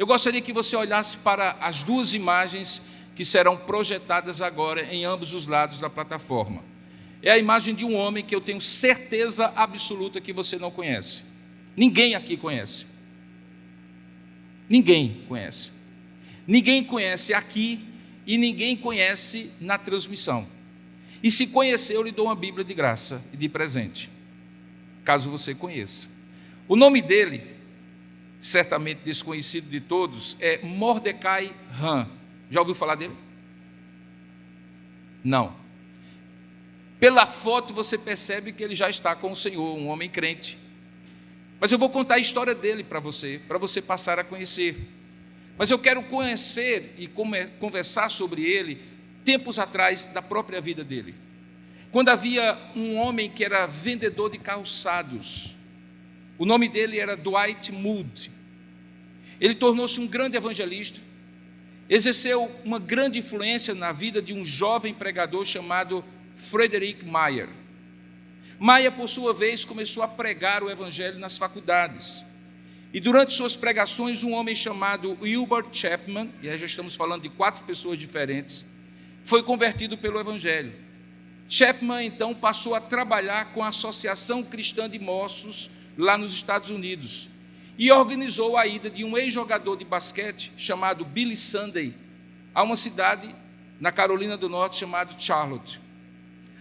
Eu gostaria que você olhasse para as duas imagens que serão projetadas agora em ambos os lados da plataforma. É a imagem de um homem que eu tenho certeza absoluta que você não conhece. Ninguém aqui conhece. Ninguém conhece. Ninguém conhece aqui e ninguém conhece na transmissão. E se conhecer, eu lhe dou uma Bíblia de graça e de presente, caso você conheça. O nome dele, certamente desconhecido de todos, é Mordecai Han. Já ouviu falar dele? Não. Pela foto você percebe que ele já está com o Senhor, um homem crente. Mas eu vou contar a história dele para você passar a conhecer. Mas eu quero conhecer e conversar sobre ele tempos atrás da própria vida dele. Quando havia um homem que era vendedor de calçados. O nome dele era Dwight Moody. Ele tornou-se um grande evangelista. Exerceu uma grande influência na vida de um jovem pregador chamado Frederick Meyer. Meyer, por sua vez, começou a pregar o evangelho nas faculdades. E durante suas pregações, um homem chamado Wilbur Chapman, e aí já estamos falando de 4 pessoas diferentes, foi convertido pelo evangelho. Chapman, então, passou a trabalhar com a Associação Cristã de Moços, lá nos Estados Unidos, e organizou a ida de um ex-jogador de basquete, chamado Billy Sunday, a uma cidade na Carolina do Norte, chamada Charlotte.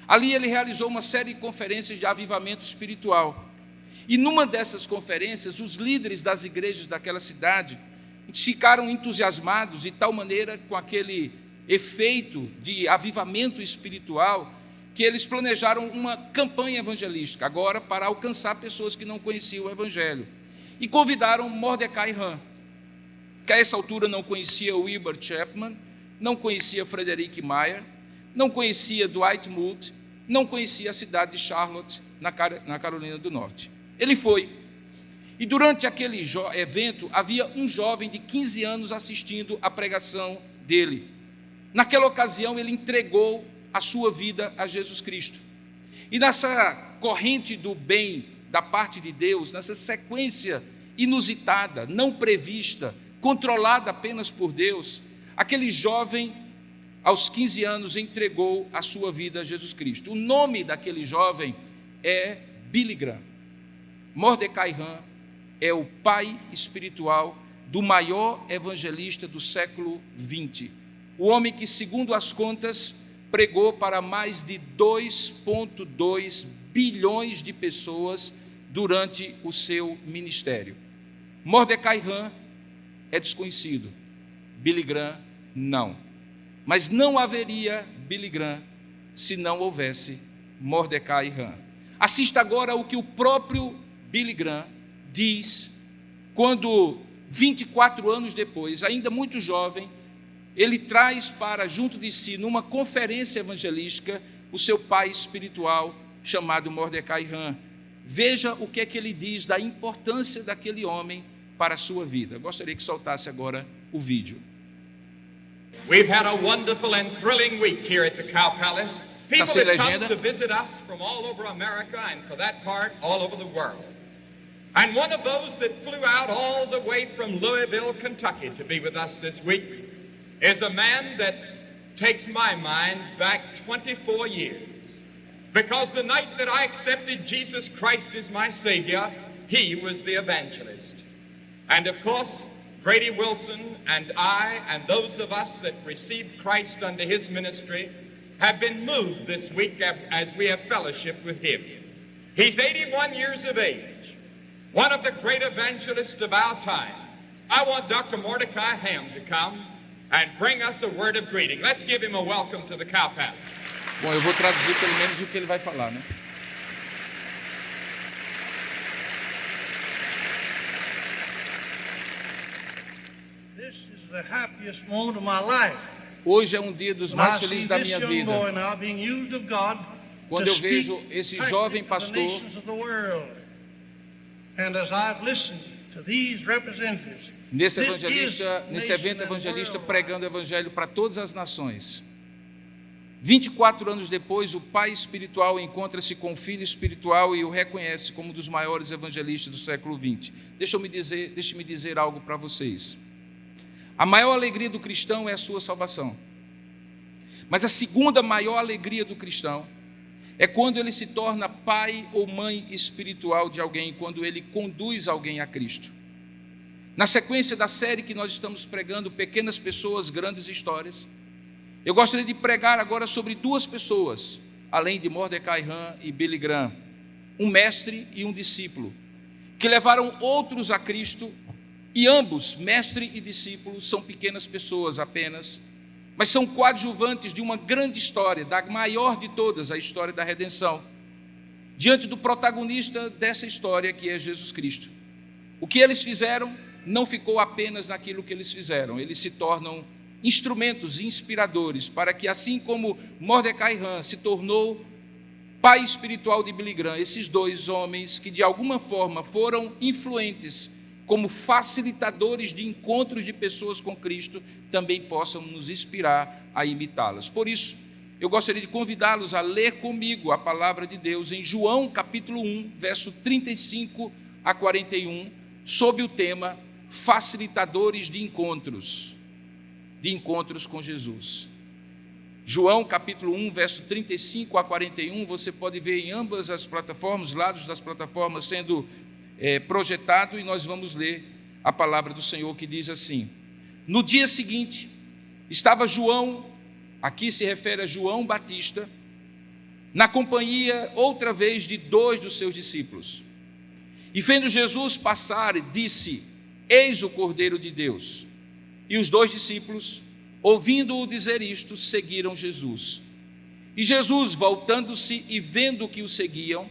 Ali ele realizou uma série de conferências de avivamento espiritual. E numa dessas conferências, os líderes das igrejas daquela cidade ficaram entusiasmados de tal maneira com aquele efeito de avivamento espiritual que eles planejaram uma campanha evangelística, agora para alcançar pessoas que não conheciam o evangelho. E convidaram Mordecai Han, que a essa altura não conhecia Wilbur Chapman, não conhecia Frederick Meyer, não conhecia Dwight Moody, não conhecia a cidade de Charlotte, na Carolina do Norte. Ele foi. E durante aquele evento, havia um jovem de 15 anos assistindo à pregação dele. Naquela ocasião, ele entregou a sua vida a Jesus Cristo. E nessa corrente do bem da parte de Deus, nessa sequência inusitada, não prevista, controlada apenas por Deus, aquele jovem, aos 15 anos, entregou a sua vida a Jesus Cristo. O nome daquele jovem é Billy Graham. Mordecai Han é o pai espiritual do maior evangelista do século XX. O homem que, segundo as contas, pregou para mais de 2,2 bilhões de pessoas durante o seu ministério. Mordecai Han é desconhecido, Billy Graham não. Mas não haveria Billy Graham se não houvesse Mordecai Han. Assista agora o que o próprio Billy Graham diz quando, 24 anos depois, ainda muito jovem, ele traz para junto de si, numa conferência evangelística, o seu pai espiritual chamado Mordecai Han. Veja o que é que ele diz da importância daquele homem para a sua vida. Eu gostaria que soltasse agora o vídeo. We've had a wonderful and thrilling week here at the Cow Palace. People have come to visit us from all over America and, for that part, all over the world. And one of those that flew out all the way from Louisville, Kentucky to be with us this week is a man that takes my mind back 24 years. Because the night that I accepted Jesus Christ as my Savior, he was the evangelist. And of course, Grady Wilson and I and those of us that received Christ under his ministry have been moved this week as we have fellowship with him. He's 81 years of age, one of the great evangelists of our time. I want Dr. Mordecai Ham to come and bring us a word of greeting. Let's give him a welcome to the Cow Palace. Bom, eu vou traduzir pelo menos o que ele vai falar, né? This is the happiest moment of my life. Hoje é um dia dos mais felizes da minha vida. Quando eu vejo esse jovem pastor nesse evento evangelista pregando o evangelho para todas as nações. 24 anos depois, o pai espiritual encontra-se com o filho espiritual e o reconhece como um dos maiores evangelistas do século XX. Deixe-me dizer algo para vocês. A maior alegria do cristão é a sua salvação. Mas a segunda maior alegria do cristão é quando ele se torna pai ou mãe espiritual de alguém, quando ele conduz alguém a Cristo. Na sequência da série que nós estamos pregando, Pequenas Pessoas, Grandes Histórias, eu gostaria de pregar agora sobre duas pessoas, além de Mordecai Ham e Billy Graham, um mestre e um discípulo, que levaram outros a Cristo, e ambos, mestre e discípulo, são pequenas pessoas apenas, mas são coadjuvantes de uma grande história, da maior de todas, a história da redenção, diante do protagonista dessa história, que é Jesus Cristo. O que eles fizeram não ficou apenas naquilo que eles fizeram, eles se tornam instrumentos inspiradores para que, assim como Mordecai Ham se tornou pai espiritual de Billy Graham, esses dois homens que de alguma forma foram influentes como facilitadores de encontros de pessoas com Cristo, também possam nos inspirar a imitá-las. Por isso, eu gostaria de convidá-los a ler comigo a palavra de Deus em João capítulo 1, verso 35 a 41, sob o tema facilitadores de encontros com Jesus. João capítulo 1, verso 35 a 41, você pode ver em ambas as plataformas, lados das plataformas sendo projetado, e nós vamos ler a palavra do Senhor, que diz assim: no dia seguinte, estava João, aqui se refere a João Batista, na companhia outra vez de dois dos seus discípulos. E vendo Jesus passar, disse: eis o Cordeiro de Deus. E os dois discípulos, ouvindo-o dizer isto, seguiram Jesus. E Jesus, voltando-se e vendo que o seguiam,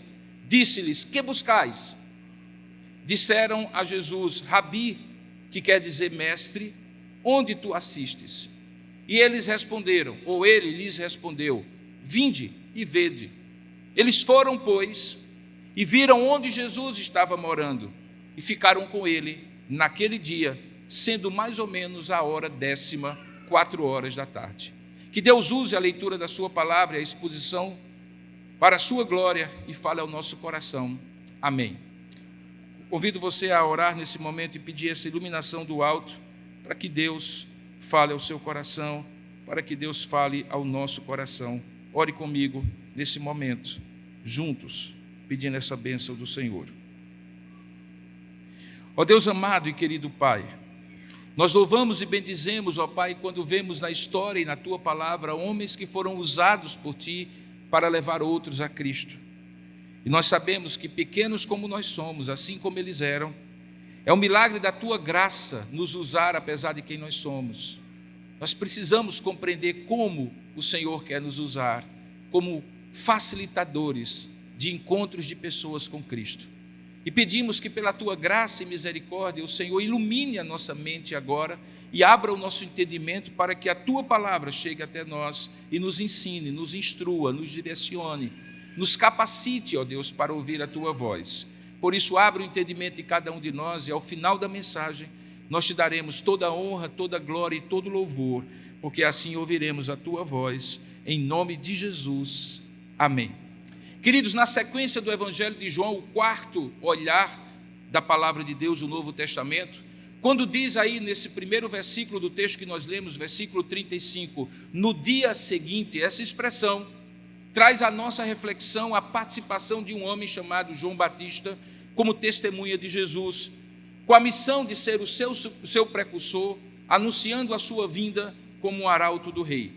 disse-lhes: que buscais? Disseram a Jesus: Rabi, que quer dizer mestre, onde tu assistes? E eles responderam, ou ele lhes respondeu: vinde e vede. Eles foram, pois, e viram onde Jesus estava morando, e ficaram com ele naquele dia, sendo mais ou menos a hora 14h da tarde. Que Deus use a leitura da sua palavra e a exposição para a sua glória e fale ao nosso coração. Amém. Convido você a orar nesse momento e pedir essa iluminação do alto, para que Deus fale ao seu coração, para que Deus fale ao nosso coração. Ore comigo nesse momento, juntos, pedindo essa bênção do Senhor. Ó Deus amado e querido Pai, nós louvamos e bendizemos, ó Pai, quando vemos na história e na Tua palavra homens que foram usados por Ti para levar outros a Cristo. E nós sabemos que, pequenos como nós somos, assim como eles eram, é um milagre da Tua graça nos usar apesar de quem nós somos. Nós precisamos compreender como o Senhor quer nos usar, como facilitadores de encontros de pessoas com Cristo. E pedimos que, pela Tua graça e misericórdia, o Senhor ilumine a nossa mente agora e abra o nosso entendimento para que a Tua palavra chegue até nós e nos ensine, nos instrua, nos direcione, nos capacite, ó Deus, para ouvir a Tua voz. Por isso, abre o entendimento de cada um de nós e, ao final da mensagem, nós Te daremos toda a honra, toda a glória e todo o louvor, porque assim ouviremos a Tua voz, em nome de Jesus. Amém. Queridos, na sequência do Evangelho de João, o quarto olhar da palavra de Deus, o Novo Testamento, quando diz aí nesse primeiro versículo do texto que nós lemos, versículo 35, no dia seguinte, essa expressão traz à nossa reflexão a participação de um homem chamado João Batista como testemunha de Jesus, com a missão de ser o seu precursor, anunciando a sua vinda como um arauto do rei.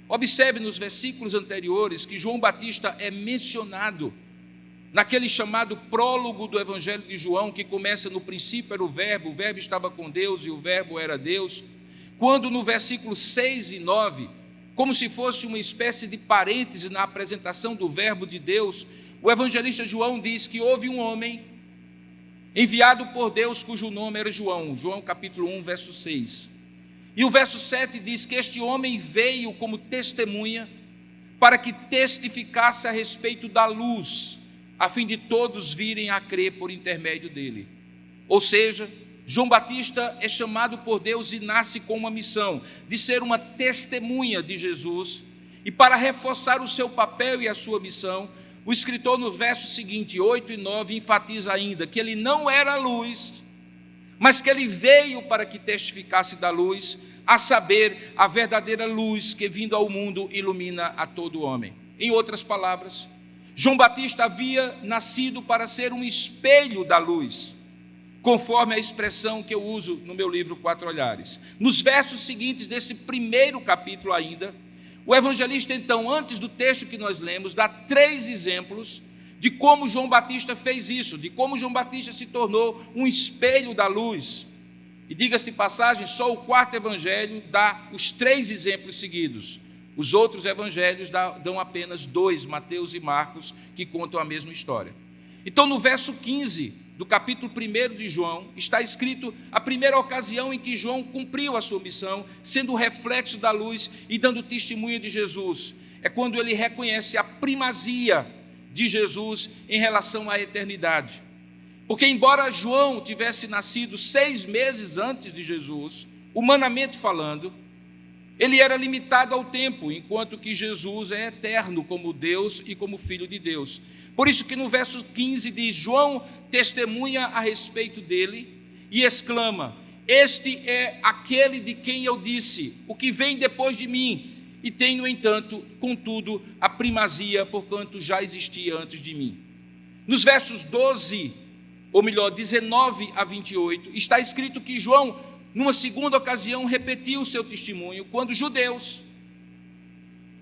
Observe nos versículos anteriores que João Batista é mencionado naquele chamado prólogo do Evangelho de João, que começa: no princípio era o verbo estava com Deus e o verbo era Deus, quando no versículo 6 e 9, como se fosse uma espécie de parêntese na apresentação do verbo de Deus, o evangelista João diz que houve um homem enviado por Deus cujo nome era João, João capítulo 1, verso 6. E o verso 7 diz que este homem veio como testemunha para que testificasse a respeito da luz, a fim de todos virem a crer por intermédio dele. Ou seja, João Batista é chamado por Deus e nasce com uma missão de ser uma testemunha de Jesus. E para reforçar o seu papel e a sua missão, o escritor no verso seguinte, 8 e 9, enfatiza ainda que ele não era a luz, mas que ele veio para que testificasse da luz, a saber, a verdadeira luz que, vindo ao mundo, ilumina a todo homem. Em outras palavras, João Batista havia nascido para ser um espelho da luz, conforme a expressão que eu uso no meu livro 4 Olhares. Nos versos seguintes desse primeiro capítulo ainda, o evangelista, então, antes do texto que nós lemos, dá 3 exemplos de como João Batista fez isso, de como João Batista se tornou um espelho da luz. E diga-se de passagem, só o 4º evangelho dá os 3 exemplos seguidos. Os outros evangelhos dão apenas 2, Mateus e Marcos, que contam a mesma história. Então, no verso 15 do capítulo 1 de João, está escrito a primeira ocasião em que João cumpriu a sua missão, sendo o reflexo da luz e dando testemunho de Jesus. É quando ele reconhece a primazia de Jesus em relação à eternidade. Porque, embora João tivesse nascido 6 meses antes de Jesus, humanamente falando, ele era limitado ao tempo, enquanto que Jesus é eterno como Deus e como Filho de Deus. Por isso que no verso 15 diz, João testemunha a respeito dele e exclama, este é aquele de quem eu disse, o que vem depois de mim, e tem, no entanto, contudo, a primazia, porquanto já existia antes de mim. Nos versos 12, ou melhor, 19 a 28, está escrito que João, numa segunda ocasião, repetiu o seu testemunho, quando judeus,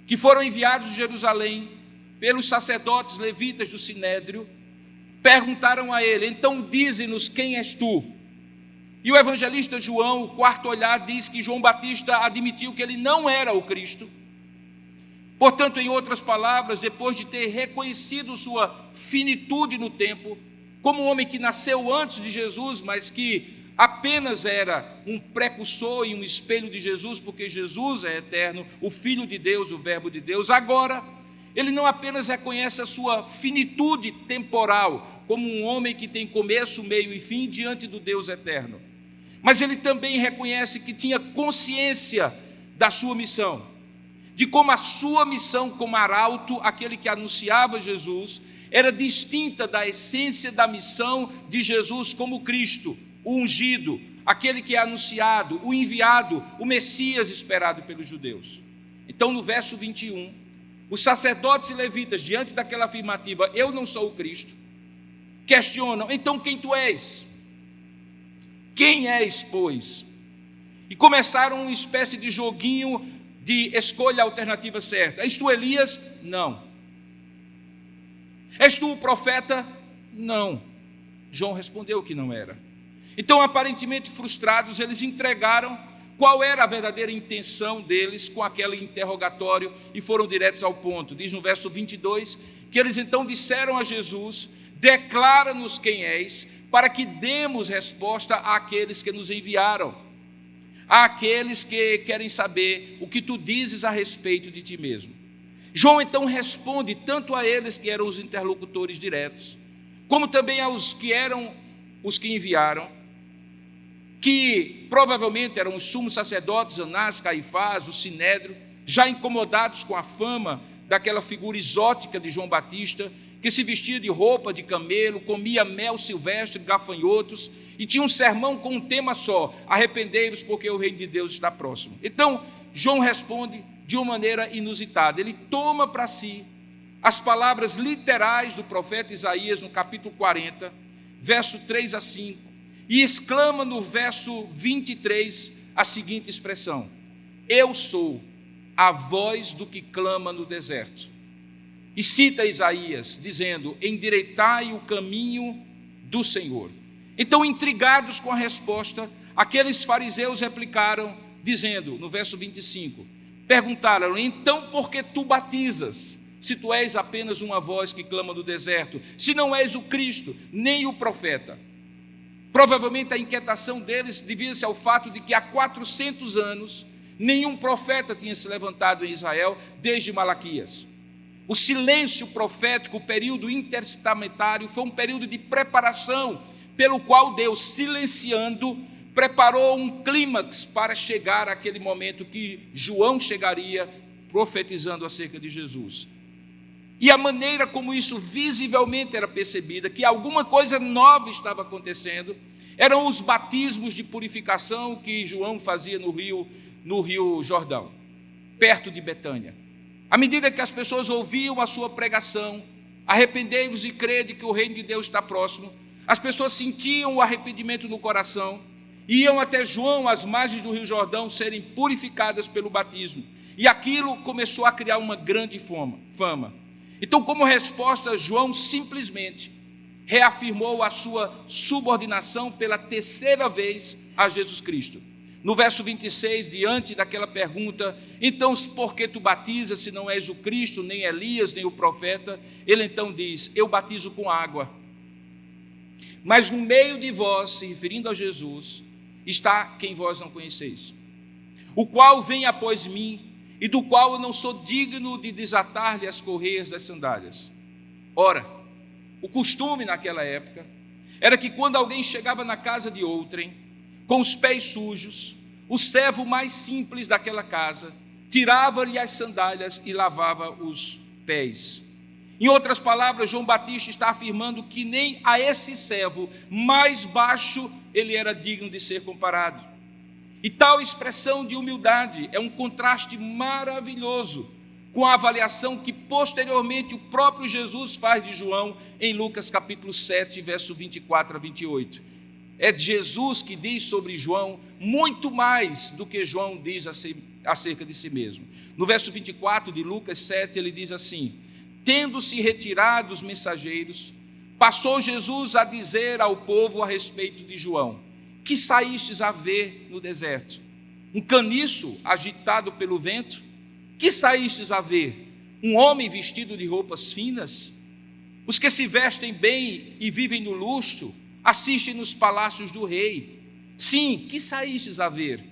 que foram enviados de Jerusalém, pelos sacerdotes levitas do Sinédrio, perguntaram a ele, então dize-nos quem és tu? E o evangelista João, o 4º olhar, diz que João Batista admitiu que ele não era o Cristo. Portanto, em outras palavras, depois de ter reconhecido sua finitude no tempo, como um homem que nasceu antes de Jesus, mas que apenas era um precursor e um espelho de Jesus, porque Jesus é eterno, o Filho de Deus, o Verbo de Deus, agora ele não apenas reconhece a sua finitude temporal, como um homem que tem começo, meio e fim diante do Deus eterno, mas ele também reconhece que tinha consciência da sua missão, de como a sua missão como arauto, aquele que anunciava Jesus, era distinta da essência da missão de Jesus como Cristo, o ungido, aquele que é anunciado, o enviado, o Messias esperado pelos judeus. Então, no verso 21, os sacerdotes e levitas, diante daquela afirmativa, eu não sou o Cristo, questionam, então quem tu és? Quem és, pois? E começaram uma espécie de joguinho de escolha a alternativa certa. És tu Elias? Não. És tu o profeta? Não. João respondeu que não era. Então, aparentemente frustrados, eles entregaram qual era a verdadeira intenção deles com aquele interrogatório e foram diretos ao ponto. Diz no verso 22 que eles então disseram a Jesus, declara-nos quem és, para que demos resposta àqueles que nos enviaram, àqueles que querem saber o que tu dizes a respeito de ti mesmo. João então responde tanto a eles que eram os interlocutores diretos, como também aos que eram os que enviaram, que provavelmente eram os sumos sacerdotes, Anás, Caifás, o Sinédrio, já incomodados com a fama daquela figura exótica de João Batista, que se vestia de roupa de camelo, comia mel silvestre, gafanhotos, e tinha um sermão com um tema só, arrependei-vos porque o reino de Deus está próximo. Então, João responde de uma maneira inusitada, ele toma para si as palavras literais do profeta Isaías, no capítulo 40, verso 3 a 5, e exclama no verso 23 a seguinte expressão, eu sou a voz do que clama no deserto. E cita Isaías, dizendo, endireitai o caminho do Senhor. Então, intrigados com a resposta, aqueles fariseus replicaram, dizendo, no verso 25, perguntaram, então por que tu batizas, se tu és apenas uma voz que clama no deserto, se não és o Cristo, nem o profeta? Provavelmente a inquietação deles devia-se ao fato de que há 400 anos, nenhum profeta tinha se levantado em Israel desde Malaquias. O silêncio profético, o período intertestamentário, foi um período de preparação, pelo qual Deus, silenciando, preparou um clímax para chegar àquele momento que João chegaria, profetizando acerca de Jesus. E a maneira como isso visivelmente era percebida, que alguma coisa nova estava acontecendo, Eram os batismos de purificação que João fazia no Rio Jordão, perto de Betânia. À medida que as pessoas ouviam a sua pregação, arrependei-vos e crede que o reino de Deus está próximo, as pessoas sentiam o arrependimento no coração, iam até João, às margens do Rio Jordão, serem purificadas pelo batismo. E aquilo começou a criar uma grande fama. Então, como resposta, João simplesmente reafirmou a sua subordinação pela terceira vez a Jesus Cristo. No verso 26, diante daquela pergunta, então por que tu batizas se não és o Cristo, nem Elias, nem o profeta? Ele então diz, eu batizo com água. Mas no meio de vós, se referindo a Jesus, está quem vós não conheceis, o qual vem após mim, e do qual eu não sou digno de desatar-lhe as correias das sandálias. Ora, o costume naquela época era que quando alguém chegava na casa de outrem, com os pés sujos, o servo mais simples daquela casa tirava-lhe as sandálias e lavava os pés. Em outras palavras, João Batista está afirmando que nem a esse servo mais baixo ele era digno de ser comparado. E tal expressão de humildade é um contraste maravilhoso com a avaliação que posteriormente o próprio Jesus faz de João em Lucas capítulo 7, verso 24 a 28. É Jesus que diz sobre João muito mais do que João diz acerca de si mesmo. No verso 24 de Lucas 7, ele diz assim, tendo-se retirado os mensageiros, passou Jesus a dizer ao povo a respeito de João, que saístes a ver no deserto? Um caniço agitado pelo vento? Que saístes a ver? Um homem vestido de roupas finas? Os que se vestem bem e vivem no luxo, assistem nos palácios do rei. Sim, que saístes a ver?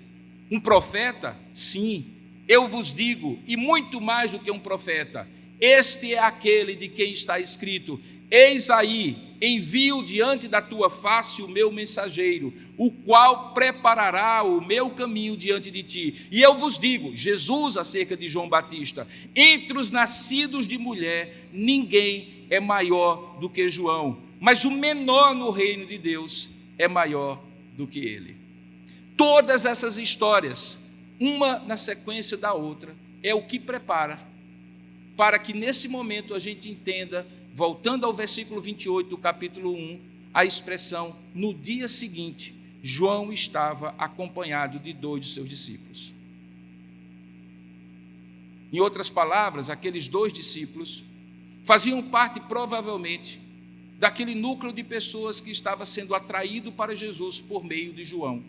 Um profeta? Sim, eu vos digo, e muito mais do que um profeta, este é aquele de quem está escrito, eis aí, envio diante da tua face o meu mensageiro, o qual preparará o meu caminho diante de ti. E eu vos digo, Jesus acerca de João Batista, entre os nascidos de mulher, ninguém é maior do que João, mas o menor no reino de Deus é maior do que ele. Todas essas histórias, uma na sequência da outra, é o que prepara para que nesse momento a gente entenda, voltando ao versículo 28 do capítulo 1, a expressão, no dia seguinte, João estava acompanhado de 2 de seus discípulos. Em outras palavras, aqueles 2 discípulos faziam parte, provavelmente, daquele núcleo de pessoas que estava sendo atraído para Jesus por meio de João.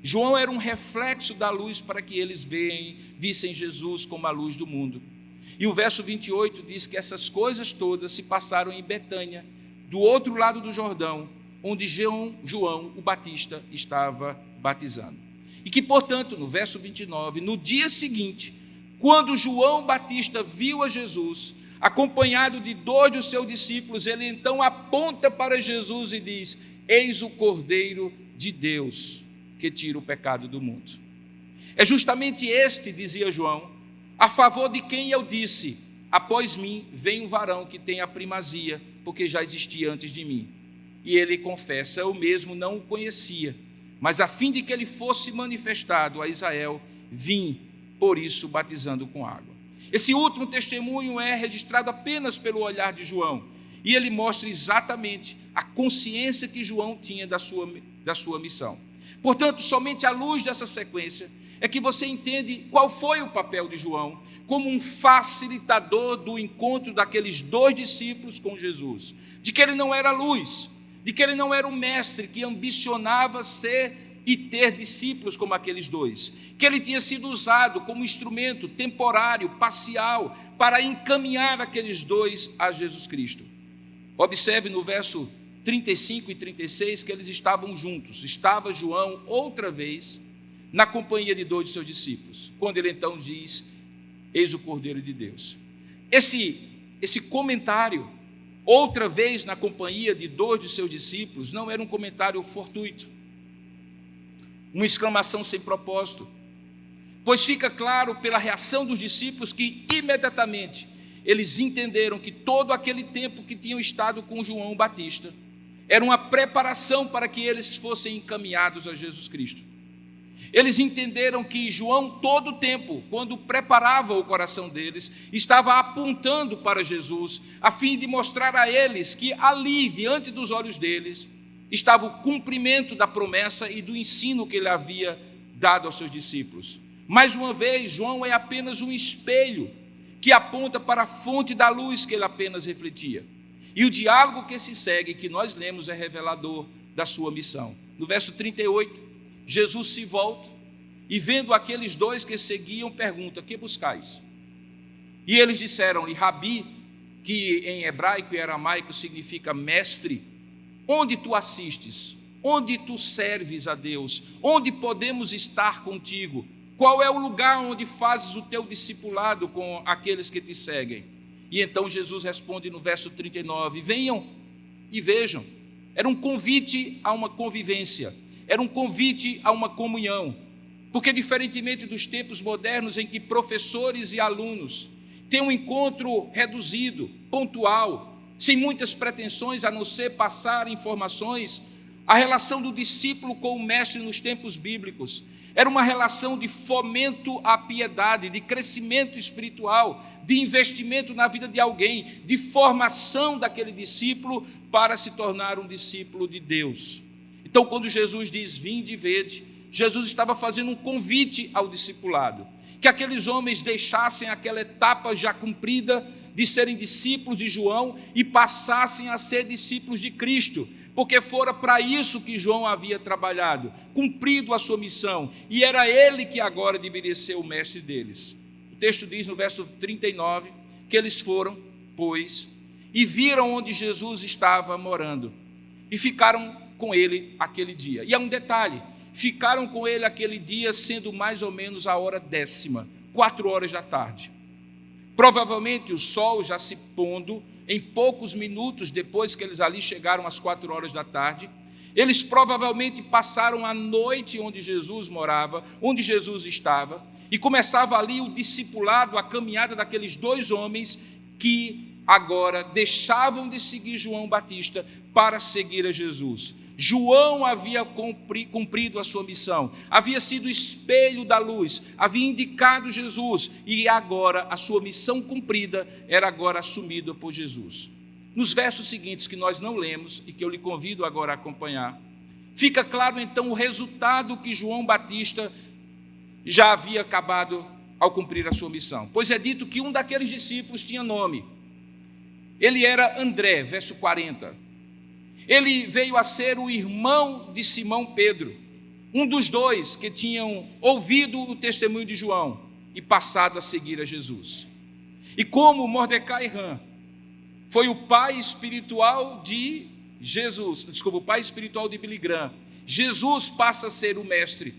João era um reflexo da luz para que eles vissem Jesus como a luz do mundo. E o verso 28 diz que essas coisas todas se passaram em Betânia, do outro lado do Jordão, onde João, o Batista, estava batizando. E que, portanto, no verso 29, no dia seguinte, quando João Batista viu a Jesus, acompanhado de 2 dos seus discípulos, ele então aponta para Jesus e diz, eis o Cordeiro de Deus, que tira o pecado do mundo. É justamente este, dizia João, a favor de quem eu disse, após mim vem um varão que tem a primazia, porque já existia antes de mim. E ele confessa, eu mesmo não o conhecia, mas a fim de que ele fosse manifestado a Israel, vim, por isso, batizando com água. Esse último testemunho é registrado apenas pelo olhar de João, e ele mostra exatamente a consciência que João tinha da sua missão. Portanto, somente à luz dessa sequência, é que você entende qual foi o papel de João como um facilitador do encontro daqueles 2 discípulos com Jesus, de que ele não era luz, de que ele não era o mestre que ambicionava ser e ter discípulos como aqueles 2, que ele tinha sido usado como instrumento temporário, parcial, para encaminhar aqueles 2 a Jesus Cristo. Observe no verso 35 e 36 que eles estavam juntos, estava João outra vez na companhia de 2 de seus discípulos, quando ele então diz, eis o Cordeiro de Deus. Esse comentário, outra vez na companhia de 2 de seus discípulos, não era um comentário fortuito, uma exclamação sem propósito, pois fica claro pela reação dos discípulos que imediatamente eles entenderam que todo aquele tempo que tinham estado com João Batista era uma preparação para que eles fossem encaminhados a Jesus Cristo. Eles entenderam que João, todo o tempo, quando preparava o coração deles, estava apontando para Jesus, a fim de mostrar a eles que ali, diante dos olhos deles, estava o cumprimento da promessa e do ensino que ele havia dado aos seus discípulos. Mais uma vez, João é apenas um espelho que aponta para a fonte da luz que ele apenas refletia. E o diálogo que se segue, que nós lemos, é revelador da sua missão. No verso 38, Jesus se volta e, vendo aqueles dois que seguiam, pergunta: que buscais? E eles disseram-lhe: Rabi, que em hebraico e aramaico significa mestre, onde tu assistes? Onde tu serves a Deus? Onde podemos estar contigo? Qual é o lugar onde fazes o teu discipulado com aqueles que te seguem? E então Jesus responde no verso 39, venham e vejam. Era um convite a uma convivência, era um convite a uma comunhão, porque diferentemente dos tempos modernos em que professores e alunos têm um encontro reduzido, pontual, sem muitas pretensões a não ser passar informações, a relação do discípulo com o mestre nos tempos bíblicos era uma relação de fomento à piedade, de crescimento espiritual, de investimento na vida de alguém, de formação daquele discípulo para se tornar um discípulo de Deus. Então, quando Jesus diz, vinde e vede, Jesus estava fazendo um convite ao discipulado, que aqueles homens deixassem aquela etapa já cumprida de serem discípulos de João e passassem a ser discípulos de Cristo, porque fora para isso que João havia trabalhado, cumprido a sua missão, e era ele que agora deveria ser o mestre deles. O texto diz no verso 39, que eles foram, pois, e viram onde Jesus estava morando, e ficaram com ele aquele dia. E há um detalhe, ficaram com ele aquele dia, sendo mais ou menos a hora 10ª, 4 horas da tarde. Provavelmente o sol já se pondo, em poucos minutos depois que eles ali chegaram às 4 horas da tarde, eles provavelmente passaram a noite onde Jesus morava, onde Jesus estava, e começava ali o discipulado, a caminhada daqueles dois homens que agora deixavam de seguir João Batista para seguir a Jesus. João havia cumprido a sua missão, havia sido espelho da luz, havia indicado Jesus, e agora a sua missão cumprida era agora assumida por Jesus. Nos versos seguintes que nós não lemos e que eu lhe convido agora a acompanhar, fica claro então o resultado que João Batista já havia acabado ao cumprir a sua missão. Pois é dito que um daqueles discípulos tinha nome, ele era André, verso 40. Ele veio a ser o irmão de Simão Pedro, um dos dois que tinham ouvido o testemunho de João e passado a seguir a Jesus. E como Mordecai Ram foi o pai espiritual de Jesus, o pai espiritual de Billy Graham, Jesus passa a ser o mestre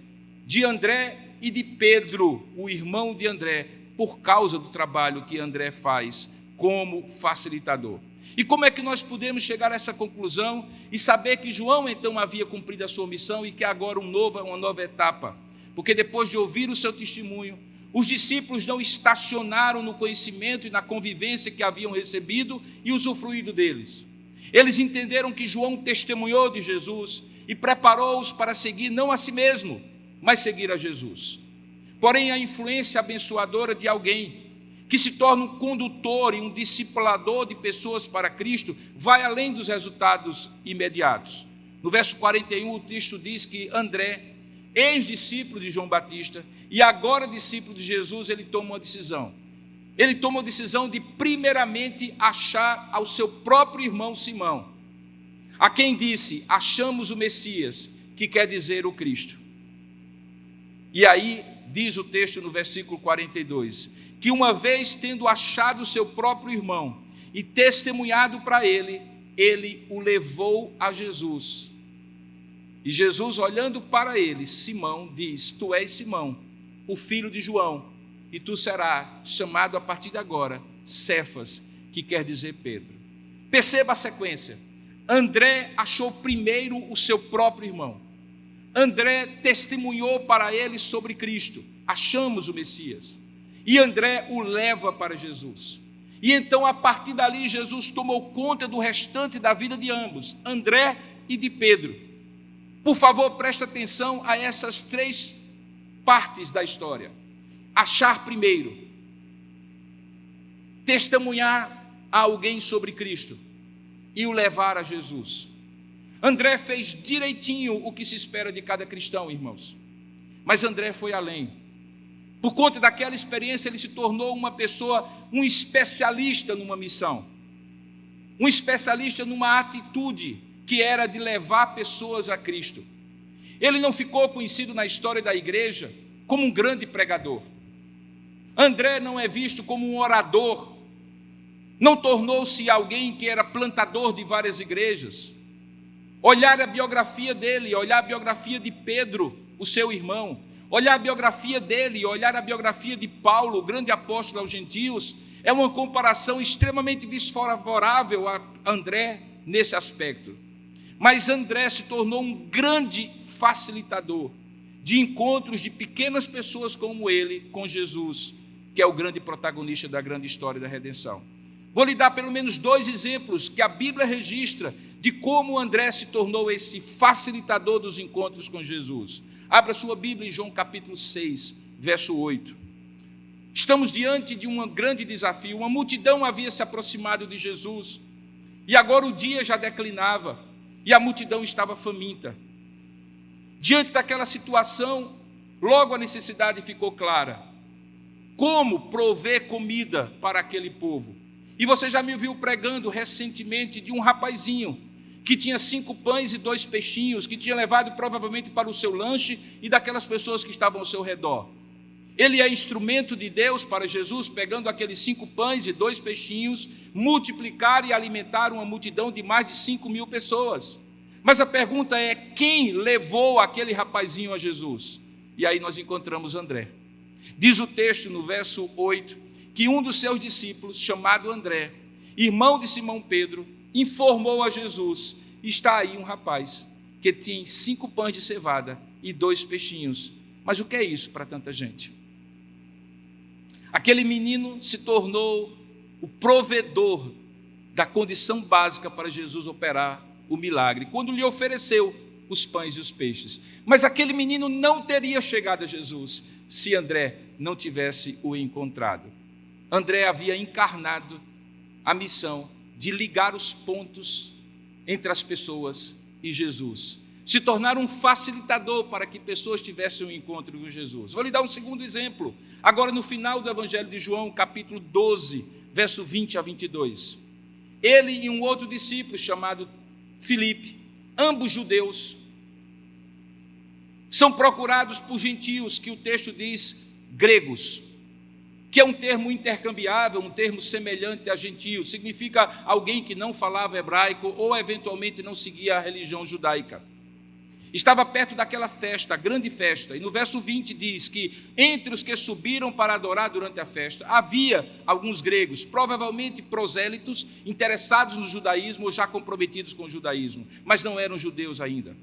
de André e de Pedro, o irmão de André, por causa do trabalho que André faz como facilitador. E como é que nós podemos chegar a essa conclusão e saber que João então havia cumprido a sua missão e que agora uma nova etapa? Porque depois de ouvir o seu testemunho, os discípulos não estacionaram no conhecimento e na convivência que haviam recebido e usufruído deles. Eles entenderam que João testemunhou de Jesus e preparou-os para seguir não a si mesmo, mas seguir a Jesus. Porém, a influência abençoadora de alguém que se torna um condutor e um discipulador de pessoas para Cristo, vai além dos resultados imediatos. No verso 41, o texto diz que André, ex-discípulo de João Batista, e agora discípulo de Jesus, ele toma uma decisão. Ele toma a decisão de, primeiramente, achar ao seu próprio irmão Simão, a quem disse, achamos o Messias, que quer dizer o Cristo. E aí, diz o texto no versículo 42, que uma vez tendo achado o seu próprio irmão e testemunhado para ele, ele o levou a Jesus. E Jesus, olhando para ele, Simão, diz, tu és Simão, o filho de João, e tu serás chamado a partir de agora, Cefas, que quer dizer Pedro. Perceba a sequência. André achou primeiro o seu próprio irmão. André testemunhou para ele sobre Cristo. Achamos o Messias. E André o leva para Jesus. E então, a partir dali, Jesus tomou conta do restante da vida de ambos, André e de Pedro. Por favor, preste atenção a essas 3 partes da história. Achar primeiro, testemunhar a alguém sobre Cristo e o levar a Jesus. André fez direitinho o que se espera de cada cristão, irmãos. Mas André foi além. Por conta daquela experiência, ele se tornou uma pessoa, um especialista numa missão. Um especialista numa atitude que era de levar pessoas a Cristo. Ele não ficou conhecido na história da igreja como um grande pregador. André não é visto como um orador. Não tornou-se alguém que era plantador de várias igrejas. Olhar a biografia dele, olhar a biografia de Pedro, o seu irmão, olhar a biografia dele, olhar a biografia de Paulo, o grande apóstolo aos gentios, é uma comparação extremamente desfavorável a André nesse aspecto. Mas André se tornou um grande facilitador de encontros de pequenas pessoas como ele com Jesus, que é o grande protagonista da grande história da redenção. Vou lhe dar pelo menos 2 exemplos que a Bíblia registra de como André se tornou esse facilitador dos encontros com Jesus. Abra sua Bíblia em João capítulo 6, verso 8. Estamos diante de um grande desafio. Uma multidão havia se aproximado de Jesus e agora o dia já declinava e a multidão estava faminta. Diante daquela situação, logo a necessidade ficou clara. Como prover comida para aquele povo? E você já me viu pregando recentemente de um rapazinho que tinha 5 pães e 2 peixinhos, que tinha levado provavelmente para o seu lanche e daquelas pessoas que estavam ao seu redor. Ele é instrumento de Deus para Jesus, pegando aqueles 5 pães e 2 peixinhos, multiplicar e alimentar uma multidão de mais de 5.000 pessoas. Mas a pergunta é, quem levou aquele rapazinho a Jesus? E aí nós encontramos André. Diz o texto no verso 8, que um dos seus discípulos, chamado André, irmão de Simão Pedro, informou a Jesus, está aí um rapaz que tem 5 pães de cevada e 2 peixinhos. Mas o que é isso para tanta gente? Aquele menino se tornou o provedor da condição básica para Jesus operar o milagre, quando lhe ofereceu os pães e os peixes. Mas aquele menino não teria chegado a Jesus se André não tivesse o encontrado. André havia encarnado a missão de ligar os pontos entre as pessoas e Jesus, se tornar um facilitador para que pessoas tivessem um encontro com Jesus. Vou lhe dar um segundo exemplo, agora no final do Evangelho de João, capítulo 12, verso 20 a 22. Ele e um outro discípulo chamado Filipe, ambos judeus, são procurados por gentios, que o texto diz gregos, que é um termo intercambiável, um termo semelhante a gentio, significa alguém que não falava hebraico ou eventualmente não seguia a religião judaica. Estava perto daquela festa, a grande festa, e no verso 20 diz que entre os que subiram para adorar durante a festa, havia alguns gregos, provavelmente prosélitos, interessados no judaísmo ou já comprometidos com o judaísmo, mas não eram judeus ainda.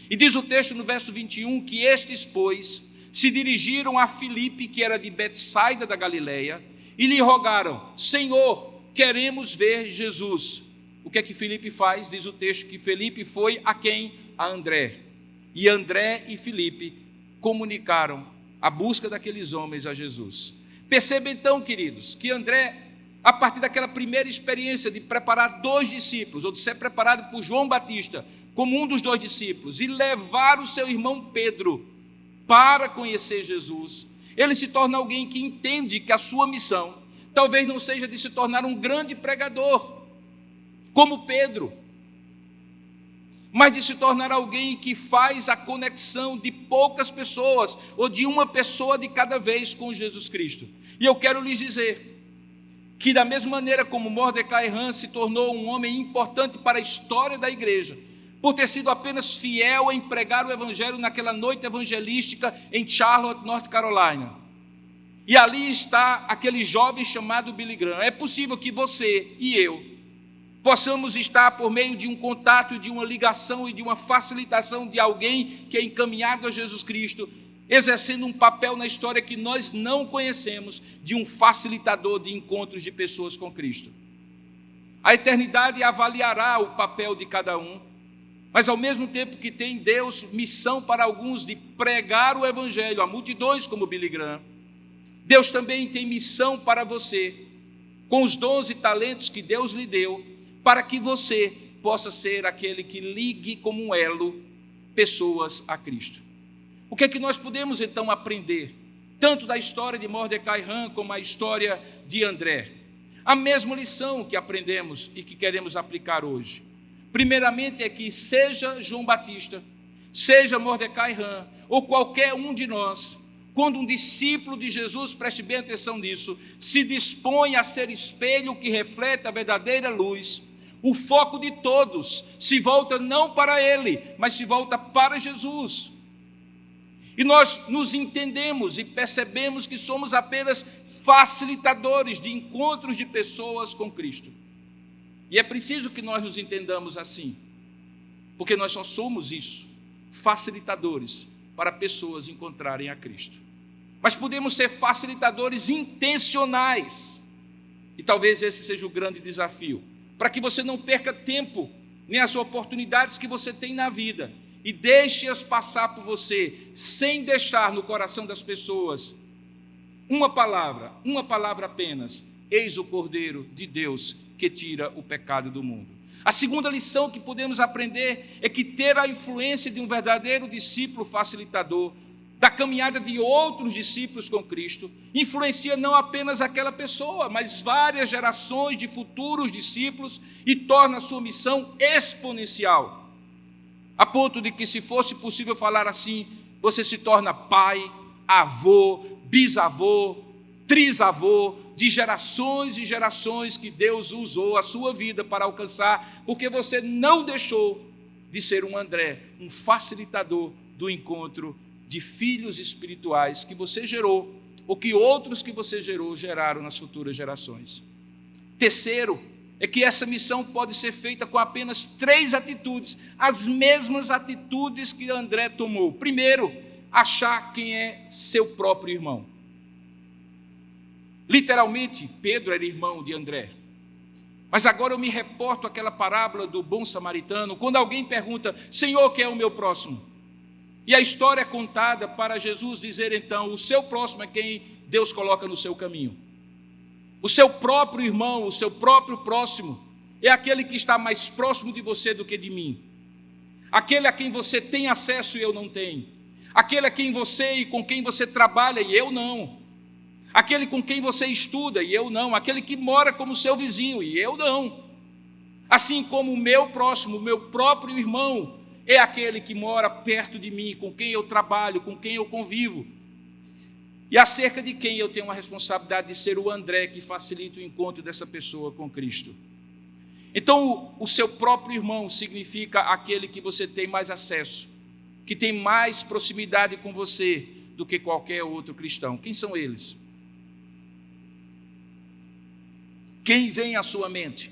E diz o texto no verso 21 que estes, pois, se dirigiram a Filipe, que era de Betsaida da Galileia, e lhe rogaram, Senhor, queremos ver Jesus. O que é que Filipe faz? Diz o texto que Filipe foi a quem? A André. E André e Filipe comunicaram a busca daqueles homens a Jesus. Perceba então, queridos, que André, a partir daquela primeira experiência de preparar 2 discípulos, ou de ser preparado por João Batista como um dos 2 discípulos, e levar o seu irmão Pedro para conhecer Jesus, ele se torna alguém que entende que a sua missão talvez não seja de se tornar um grande pregador, como Pedro, mas de se tornar alguém que faz a conexão de poucas pessoas, ou de uma pessoa de cada vez com Jesus Cristo. E eu quero lhes dizer que da mesma maneira como Mordecai Hahn se tornou um homem importante para a história da igreja, por ter sido apenas fiel em pregar o evangelho naquela noite evangelística em Charlotte, North Carolina. E ali está aquele jovem chamado Billy Graham. É possível que você e eu possamos estar por meio de um contato, de uma ligação e de uma facilitação de alguém que é encaminhado a Jesus Cristo, exercendo um papel na história que nós não conhecemos, de um facilitador de encontros de pessoas com Cristo. A eternidade avaliará o papel de cada um, mas ao mesmo tempo que tem Deus missão para alguns de pregar o Evangelho a multidões como Billy Graham, Deus também tem missão para você, com os dons e talentos que Deus lhe deu, para que você possa ser aquele que ligue como um elo pessoas a Cristo. O que é que nós podemos então aprender, tanto da história de Mordecai Ham como a história de André? A mesma lição que aprendemos e que queremos aplicar hoje. Primeiramente é que seja João Batista, seja Mordecai Ham, ou qualquer um de nós, quando um discípulo de Jesus, preste bem atenção nisso, se dispõe a ser espelho que reflete a verdadeira luz, o foco de todos se volta não para ele, mas se volta para Jesus. E nós nos entendemos e percebemos que somos apenas facilitadores de encontros de pessoas com Cristo. E é preciso que nós nos entendamos assim, porque nós só somos isso, facilitadores para pessoas encontrarem a Cristo. Mas podemos ser facilitadores intencionais, e talvez esse seja o grande desafio, para que você não perca tempo, nem as oportunidades que você tem na vida, e deixe-as passar por você, sem deixar no coração das pessoas uma palavra apenas: eis o Cordeiro de Deus que tira o pecado do mundo. A segunda lição que podemos aprender é que ter a influência de um verdadeiro discípulo facilitador da caminhada de outros discípulos com Cristo influencia não apenas aquela pessoa, mas várias gerações de futuros discípulos, e torna a sua missão exponencial, a ponto de que, se fosse possível falar assim, você se torna pai, avô, bisavô, trisavô de gerações e gerações que Deus usou a sua vida para alcançar, porque você não deixou de ser um André, um facilitador do encontro de filhos espirituais que você gerou, ou que outros que você gerou geraram nas futuras gerações. Terceiro, é que essa missão pode ser feita com apenas 3 atitudes, as mesmas atitudes que André tomou. Primeiro, achar quem é seu próprio irmão. Literalmente, Pedro era irmão de André. Mas agora eu me reporto àquela parábola do bom samaritano, quando alguém pergunta: Senhor, quem é o meu próximo? E a história é contada para Jesus dizer então: o seu próximo é quem Deus coloca no seu caminho. O seu próprio irmão, o seu próprio próximo, é aquele que está mais próximo de você do que de mim. Aquele a quem você tem acesso e eu não tenho. Aquele a quem você e com quem você trabalha e eu não. Aquele com quem você estuda e eu não. Aquele que mora como seu vizinho e eu não. Assim como o meu próximo, o meu próprio irmão, é aquele que mora perto de mim, com quem eu trabalho, com quem eu convivo. E acerca de quem eu tenho a responsabilidade de ser o André que facilita o encontro dessa pessoa com Cristo. Então, o seu próprio irmão significa aquele que você tem mais acesso, que tem mais proximidade com você do que qualquer outro cristão. Quem são eles? Quem vem à sua mente?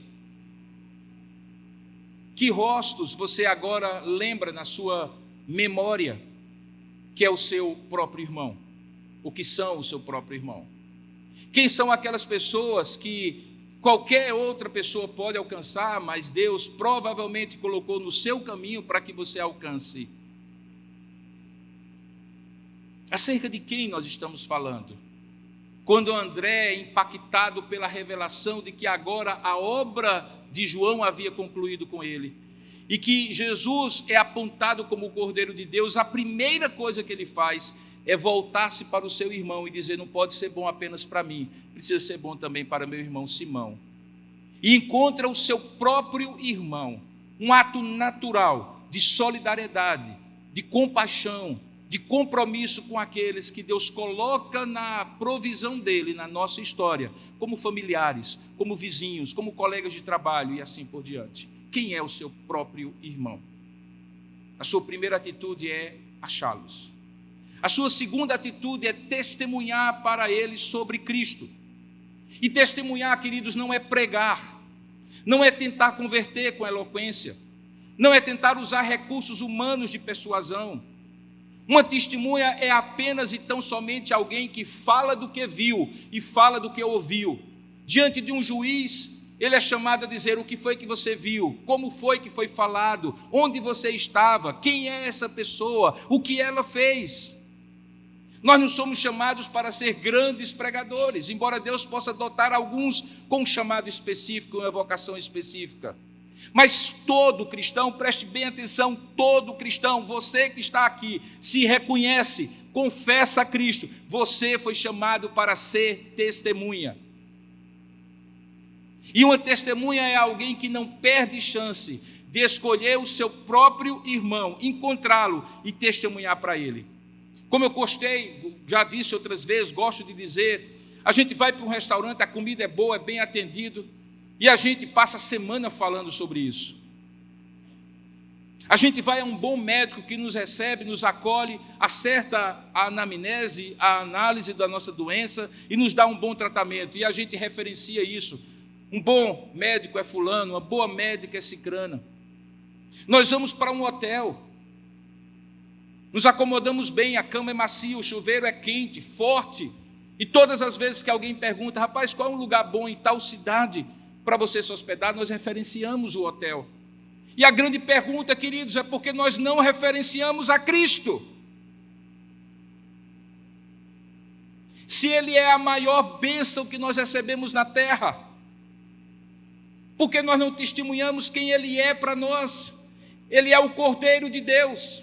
Que rostos você agora lembra na sua memória que é o seu próprio irmão? O que são o seu próprio irmão? Quem são aquelas pessoas que qualquer outra pessoa pode alcançar, mas Deus provavelmente colocou no seu caminho para que você alcance? Acerca de quem nós estamos falando? Quando André é impactado pela revelação de que agora a obra de João havia concluído com ele, e que Jesus é apontado como o Cordeiro de Deus, a primeira coisa que ele faz é voltar-se para o seu irmão e dizer: não pode ser bom apenas para mim, precisa ser bom também para meu irmão Simão. E encontra o seu próprio irmão, um ato natural de solidariedade, de compaixão, de compromisso com aqueles que Deus coloca na provisão dele, na nossa história, como familiares, como vizinhos, como colegas de trabalho e assim por diante. Quem é o seu próprio irmão? A sua primeira atitude é achá-los. A sua segunda atitude é testemunhar para eles sobre Cristo. E testemunhar, queridos, não é pregar, não é tentar converter com eloquência, não é tentar usar recursos humanos de persuasão. Uma testemunha é apenas e tão somente alguém que fala do que viu e fala do que ouviu. Diante de um juiz, ele é chamado a dizer o que foi que você viu, como foi que foi falado, onde você estava, quem é essa pessoa, o que ela fez. Nós não somos chamados para ser grandes pregadores, embora Deus possa dotar alguns com um chamado específico, uma vocação específica. Mas todo cristão, preste bem atenção, todo cristão, você que está aqui, se reconhece, confessa a Cristo, você foi chamado para ser testemunha. E uma testemunha é alguém que não perde chance de escolher o seu próprio irmão, encontrá-lo e testemunhar para ele. Como eu gostei, já disse outras vezes, gosto de dizer, a gente vai para um restaurante, a comida é boa, é bem atendido, e a gente passa a semana falando sobre isso. A gente vai a um bom médico que nos recebe, nos acolhe, acerta a anamnese, a análise da nossa doença e nos dá um bom tratamento, e a gente referencia isso. Um bom médico é fulano, uma boa médica é cicrana. Nós vamos para um hotel, nos acomodamos bem, a cama é macia, o chuveiro é quente, forte, e todas as vezes que alguém pergunta, rapaz, qual é um lugar bom em tal cidade para você se hospedar, nós referenciamos o hotel. E a grande pergunta, queridos, é porque nós não referenciamos a Cristo. Se Ele é a maior bênção que nós recebemos na terra, porque nós não testemunhamos quem Ele é para nós. Ele é o Cordeiro de Deus.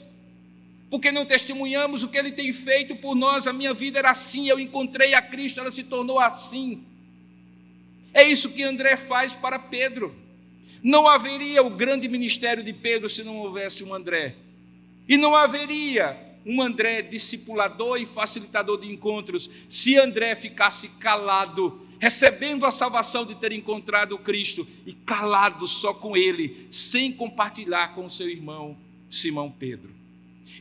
Porque não testemunhamos o que Ele tem feito por nós. A minha vida era assim, eu encontrei a Cristo, ela se tornou assim. É isso que André faz para Pedro. Não haveria o grande ministério de Pedro se não houvesse um André. E não haveria um André discipulador e facilitador de encontros se André ficasse calado, recebendo a salvação de ter encontrado o Cristo e calado só com ele, sem compartilhar com o seu irmão Simão Pedro.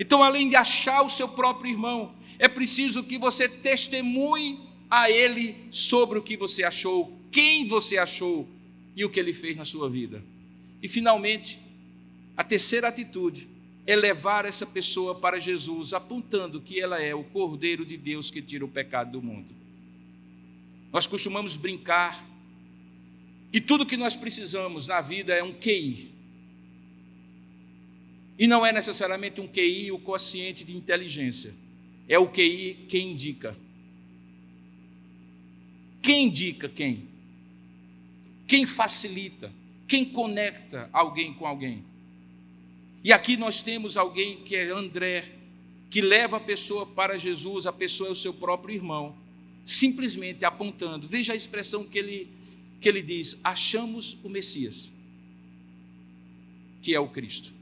Então, além de achar o seu próprio irmão, é preciso que você testemunhe a ele sobre o que você achou, quem você achou e o que ele fez na sua vida. E, finalmente, a terceira atitude é levar essa pessoa para Jesus, apontando que ela é o Cordeiro de Deus que tira o pecado do mundo. Nós costumamos brincar que tudo que nós precisamos na vida é um QI. E não é necessariamente um QI, o quociente de inteligência. É o QI quem indica. Quem indica quem? Quem facilita? Quem conecta alguém com alguém? E aqui nós temos alguém que é André, que leva a pessoa para Jesus, a pessoa é o seu próprio irmão, simplesmente apontando. Veja a expressão que ele diz: achamos o Messias, que é o Cristo.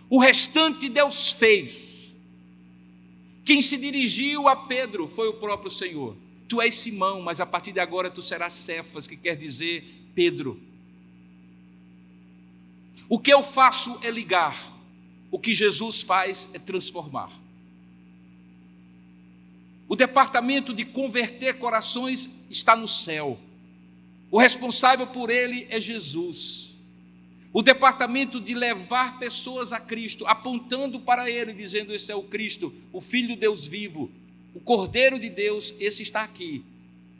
O restante Deus fez. Quem se dirigiu a Pedro foi o próprio Senhor. Tu és Simão, mas a partir de agora tu serás Cefas, que quer dizer Pedro. O que eu faço é ligar, o que Jesus faz é transformar. O departamento de converter corações está no céu. O responsável por ele é Jesus. O departamento de levar pessoas a Cristo, apontando para ele, dizendo: esse é o Cristo, o Filho de Deus vivo, o Cordeiro de Deus, esse está aqui.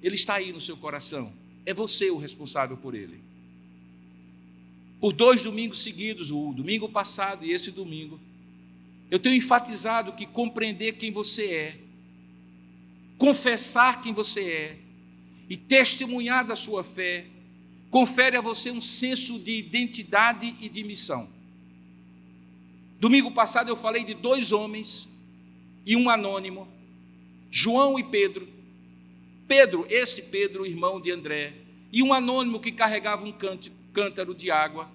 Ele está aí no seu coração. É você o responsável por ele. Por 2 domingos seguidos, o domingo passado e esse domingo, eu tenho enfatizado que compreender quem você é, confessar quem você é e testemunhar da sua fé, confere a você um senso de identidade e de missão. Domingo passado eu falei de 2 homens e um anônimo, João e Pedro. Esse Pedro, irmão de André, e um anônimo que carregava um cântaro de água,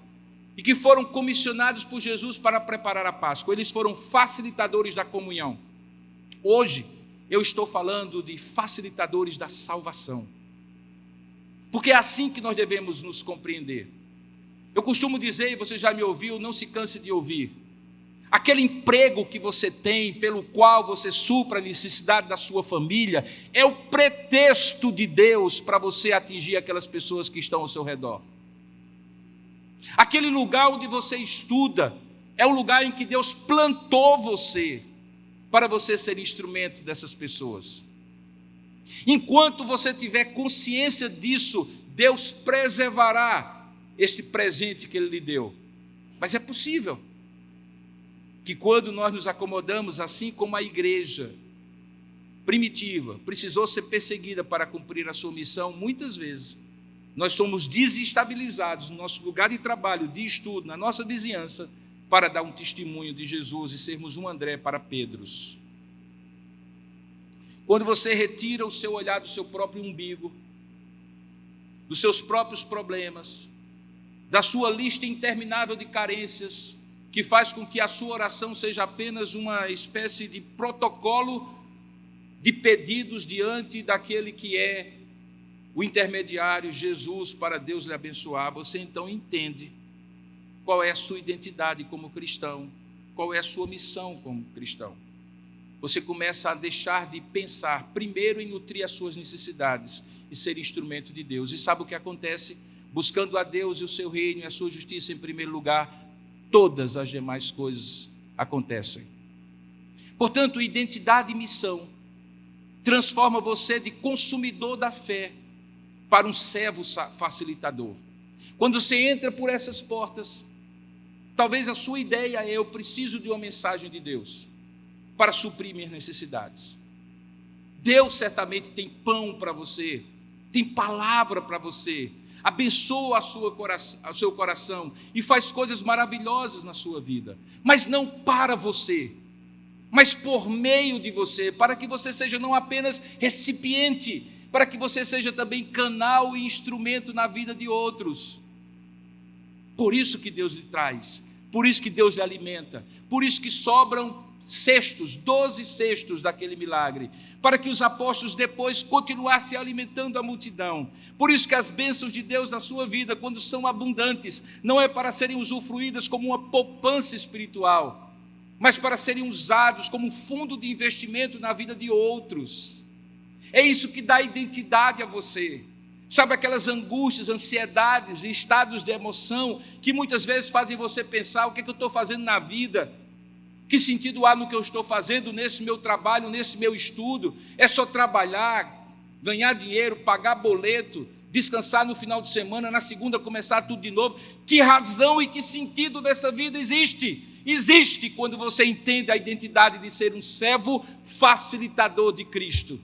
e que foram comissionados por Jesus para preparar a Páscoa. Eles foram facilitadores da comunhão. Hoje eu estou falando de facilitadores da salvação, porque é assim que nós devemos nos compreender. Eu costumo dizer, e você já me ouviu, não se canse de ouvir: aquele emprego que você tem, pelo qual você supra a necessidade da sua família, é o pretexto de Deus para você atingir aquelas pessoas que estão ao seu redor. Aquele lugar onde você estuda é o lugar em que Deus plantou você para você ser instrumento dessas pessoas. Enquanto você tiver consciência disso, Deus preservará este presente que Ele lhe deu. Mas é possível que quando nós nos acomodamos, assim como a igreja primitiva precisou ser perseguida para cumprir a sua missão, muitas vezes nós somos desestabilizados no nosso lugar de trabalho, de estudo, na nossa vizinhança, para dar um testemunho de Jesus e sermos um André para Pedros. Quando você retira o seu olhar do seu próprio umbigo, dos seus próprios problemas, da sua lista interminável de carências, que faz com que a sua oração seja apenas uma espécie de protocolo de pedidos diante daquele que é o intermediário, Jesus, para Deus lhe abençoar, você então entende qual é a sua identidade como cristão, qual é a sua missão como cristão. Você começa a deixar de pensar primeiro em nutrir as suas necessidades e ser instrumento de Deus. E sabe o que acontece? Buscando a Deus e o seu reino e a sua justiça em primeiro lugar, todas as demais coisas acontecem. Portanto, identidade e missão transforma você de consumidor da fé para um servo facilitador. Quando você entra por essas portas, talvez a sua ideia é: eu preciso de uma mensagem de Deus para suprir minhas necessidades. Deus certamente tem pão para você, tem palavra para você, abençoa o seu coração e faz coisas maravilhosas na sua vida, mas não para você, mas por meio de você, para que você seja não apenas recipiente, para que você seja também canal e instrumento na vida de outros. Por isso que Deus lhe traz, por isso que Deus lhe alimenta, por isso que sobram cestos, 12 cestos daquele milagre, para que os apóstolos depois continuassem alimentando a multidão. Por isso que as bênçãos de Deus na sua vida, quando são abundantes, não é para serem usufruídas como uma poupança espiritual, mas para serem usados como um fundo de investimento na vida de outros. É isso que dá identidade a você. Sabe aquelas angústias, ansiedades e estados de emoção que muitas vezes fazem você pensar: o que é que eu estou fazendo na vida? Que sentido há no que eu estou fazendo, nesse meu trabalho, nesse meu estudo? É só trabalhar, ganhar dinheiro, pagar boleto, descansar no final de semana, na segunda começar tudo de novo. Que razão e que sentido dessa vida existe? Existe quando você entende a identidade de ser um servo facilitador de Cristo.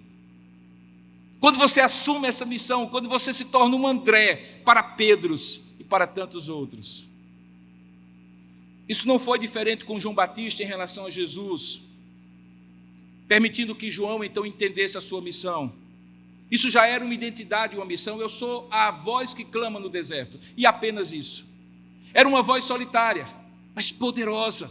Quando você assume essa missão, quando você se torna um André para Pedros e para tantos outros. Isso não foi diferente com João Batista em relação a Jesus, permitindo que João então entendesse a sua missão. Isso já era uma identidade e uma missão. Eu sou a voz que clama no deserto, e apenas isso. Era uma voz solitária, mas poderosa.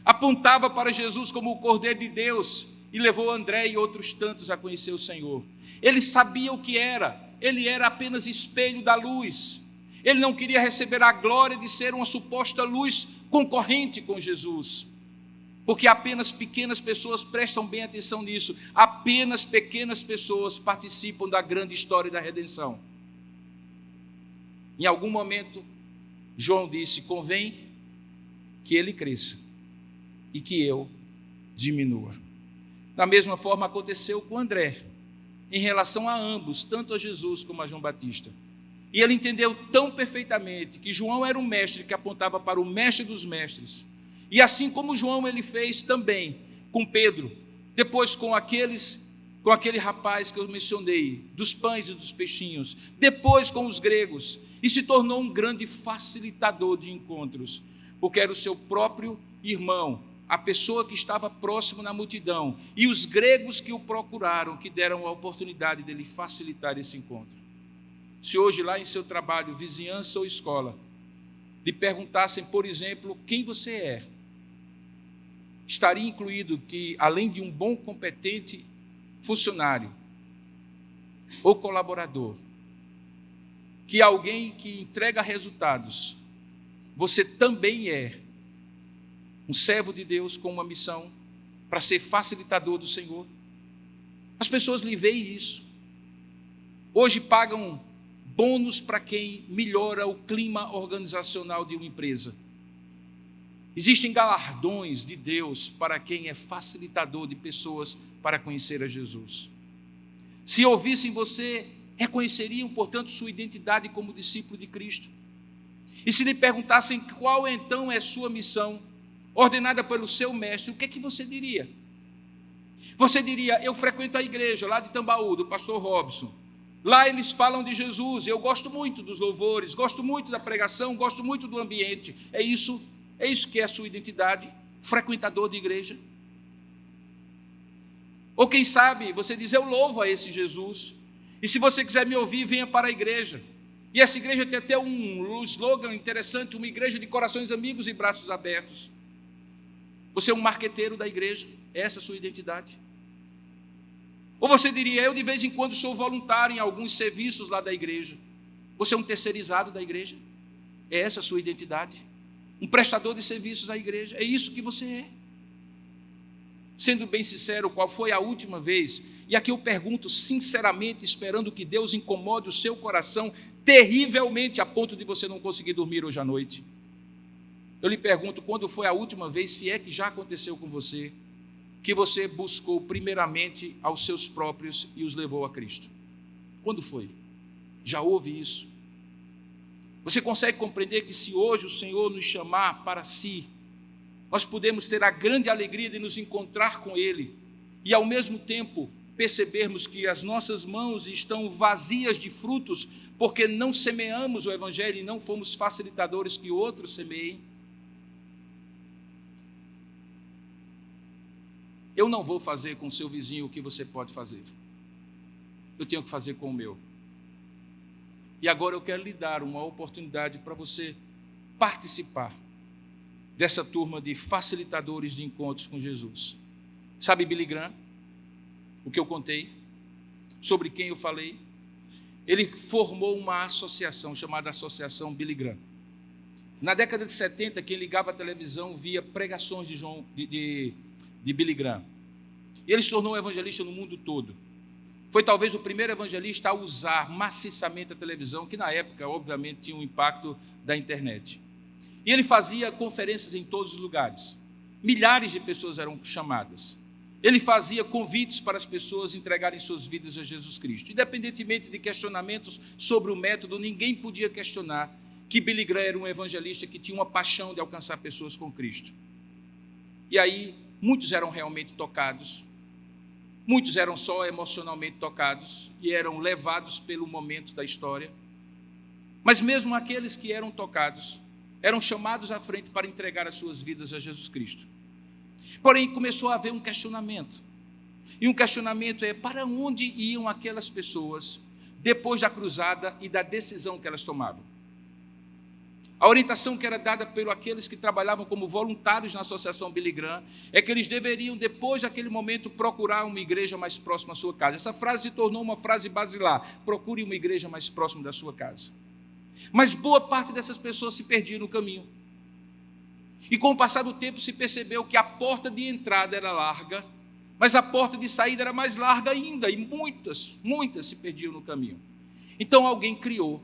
Apontava para Jesus como o Cordeiro de Deus e levou André e outros tantos a conhecer o Senhor. Ele sabia o que era, ele era apenas espelho da luz. Ele não queria receber a glória de ser uma suposta luz concorrente com Jesus, porque apenas pequenas pessoas prestam bem atenção nisso, apenas pequenas pessoas participam da grande história da redenção. Em algum momento, João disse: convém que ele cresça e que eu diminua. Da mesma forma aconteceu com André, em relação a ambos, tanto a Jesus como a João Batista. E ele entendeu tão perfeitamente que João era um mestre que apontava para o mestre dos mestres. E assim como João ele fez também com Pedro, depois com aquele rapaz que eu mencionei, dos pães e dos peixinhos, depois com os gregos, e se tornou um grande facilitador de encontros, porque era o seu próprio irmão, a pessoa que estava próximo na multidão, e os gregos que o procuraram, que deram a oportunidade dele facilitar esse encontro. Se hoje lá em seu trabalho, vizinhança ou escola, lhe perguntassem, por exemplo, quem você é, estaria incluído que, além de um bom, competente funcionário ou colaborador, que alguém que entrega resultados, você também é um servo de Deus com uma missão para ser facilitador do Senhor. As pessoas lhe veem isso. Hoje pagam bônus para quem melhora o clima organizacional de uma empresa. Existem galardões de Deus para quem é facilitador de pessoas para conhecer a Jesus. Se ouvissem você, reconheceriam, portanto, sua identidade como discípulo de Cristo. E se lhe perguntassem qual então é sua missão, ordenada pelo seu mestre, o que é que você diria? Você diria: eu frequento a igreja lá de Tambaú, do pastor Robson. Lá eles falam de Jesus, eu gosto muito dos louvores, gosto muito da pregação, gosto muito do ambiente. É isso que é a sua identidade, frequentador de igreja? Ou quem sabe você diz: eu louvo a esse Jesus, e se você quiser me ouvir, venha para a igreja. E essa igreja tem até um slogan interessante: uma igreja de corações amigos e braços abertos. Você é um marqueteiro da igreja? É essa a sua identidade? Ou você diria: eu de vez em quando sou voluntário em alguns serviços lá da igreja. Você é um terceirizado da igreja? É essa a sua identidade? Um prestador de serviços à igreja? É isso que você é? Sendo bem sincero, qual foi a última vez? E aqui eu pergunto sinceramente, esperando que Deus incomode o seu coração terrivelmente a ponto de você não conseguir dormir hoje à noite. Eu lhe pergunto, quando foi a última vez, se é que já aconteceu com você, que você buscou primeiramente aos seus próprios e os levou a Cristo? Quando foi? Já houve isso? Você consegue compreender que se hoje o Senhor nos chamar para si, nós podemos ter a grande alegria de nos encontrar com Ele e, ao mesmo tempo, percebermos que as nossas mãos estão vazias de frutos porque não semeamos o Evangelho e não fomos facilitadores que outros semeiem? Eu não vou fazer com o seu vizinho o que você pode fazer. Eu tenho que fazer com o meu. E agora eu quero lhe dar uma oportunidade para você participar dessa turma de facilitadores de encontros com Jesus. Sabe Billy Graham? O que eu contei? Sobre quem eu falei? Ele formou uma associação chamada Associação Billy Graham. Na década de 70, quem ligava a televisão via pregações de Billy Graham. E ele se tornou um evangelista no mundo todo. Foi talvez o primeiro evangelista a usar maciçamente a televisão, que na época, obviamente, tinha um impacto da internet. E ele fazia conferências em todos os lugares. Milhares de pessoas eram chamadas. Ele fazia convites para as pessoas entregarem suas vidas a Jesus Cristo. Independentemente de questionamentos sobre o método, ninguém podia questionar que Billy Graham era um evangelista que tinha uma paixão de alcançar pessoas com Cristo. E aí, muitos eram realmente tocados, muitos eram só emocionalmente tocados e eram levados pelo momento da história. Mas mesmo aqueles que eram tocados, eram chamados à frente para entregar as suas vidas a Jesus Cristo. Porém, começou a haver um questionamento. E um questionamento é: para onde iam aquelas pessoas depois da cruzada e da decisão que elas tomavam? A orientação que era dada por aqueles que trabalhavam como voluntários na Associação Billy Graham é que eles deveriam, depois daquele momento, procurar uma igreja mais próxima à sua casa. Essa frase se tornou uma frase basilar: procure uma igreja mais próxima da sua casa. Mas boa parte dessas pessoas se perdiam no caminho. E com o passar do tempo se percebeu que a porta de entrada era larga, mas a porta de saída era mais larga ainda, e muitas se perdiam no caminho. Então alguém criou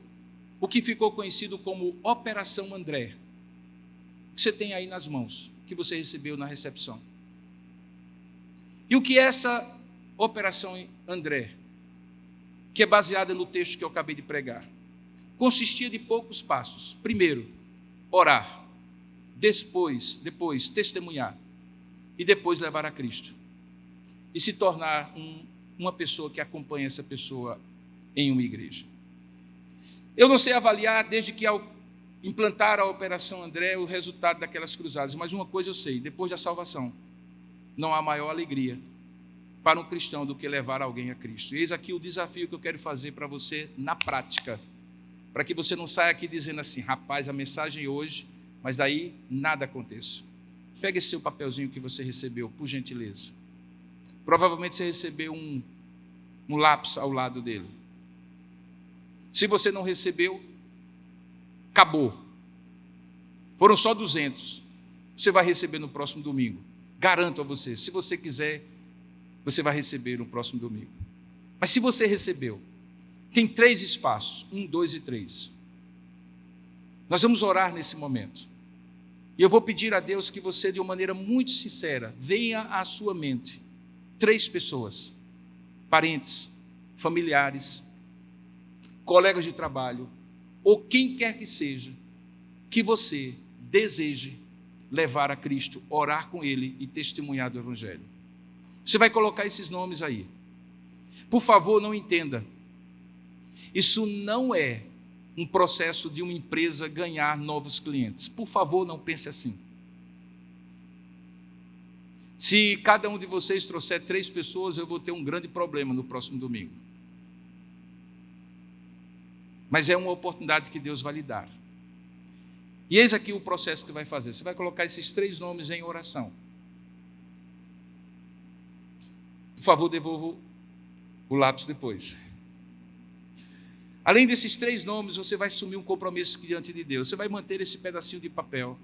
o que ficou conhecido como Operação André, que você tem aí nas mãos, que você recebeu na recepção. E o que é essa Operação André, que é baseada no texto que eu acabei de pregar? Consistia de poucos passos. Primeiro, orar. Depois, testemunhar. E depois levar a Cristo. E se tornar uma pessoa que acompanha essa pessoa em uma igreja. Eu não sei avaliar, desde que ao implantar a Operação André, o resultado daquelas cruzadas, mas uma coisa eu sei: depois da salvação, não há maior alegria para um cristão do que levar alguém a Cristo. E eis aqui o desafio que eu quero fazer para você na prática, para que você não saia aqui dizendo assim: rapaz, a mensagem hoje, mas daí nada aconteça. Pega esse seu papelzinho que você recebeu, por gentileza. Provavelmente você recebeu um lápis ao lado dele. Se você não recebeu, acabou. Foram só 200. Você vai receber no próximo domingo. Garanto a você, se você quiser, você vai receber no próximo domingo. Mas se você recebeu, tem 3 espaços, 1, 2 e 3. Nós vamos orar nesse momento. E eu vou pedir a Deus que você, de uma maneira muito sincera, venha à sua mente 3 pessoas, parentes, familiares, colegas de trabalho, ou quem quer que seja, que você deseje levar a Cristo, orar com Ele e testemunhar do Evangelho. Você vai colocar esses nomes aí. Por favor, não entenda. Isso não é um processo de uma empresa ganhar novos clientes. Por favor, não pense assim. Se cada um de vocês trouxer 3 pessoas, eu vou ter um grande problema no próximo domingo. Mas é uma oportunidade que Deus vai lhe dar. E eis aqui o processo que vai fazer. Você vai colocar esses 3 nomes em oração. Por favor, devolva o lápis depois. Além desses 3 nomes, você vai assumir um compromisso diante de Deus. Você vai manter esse pedacinho de papel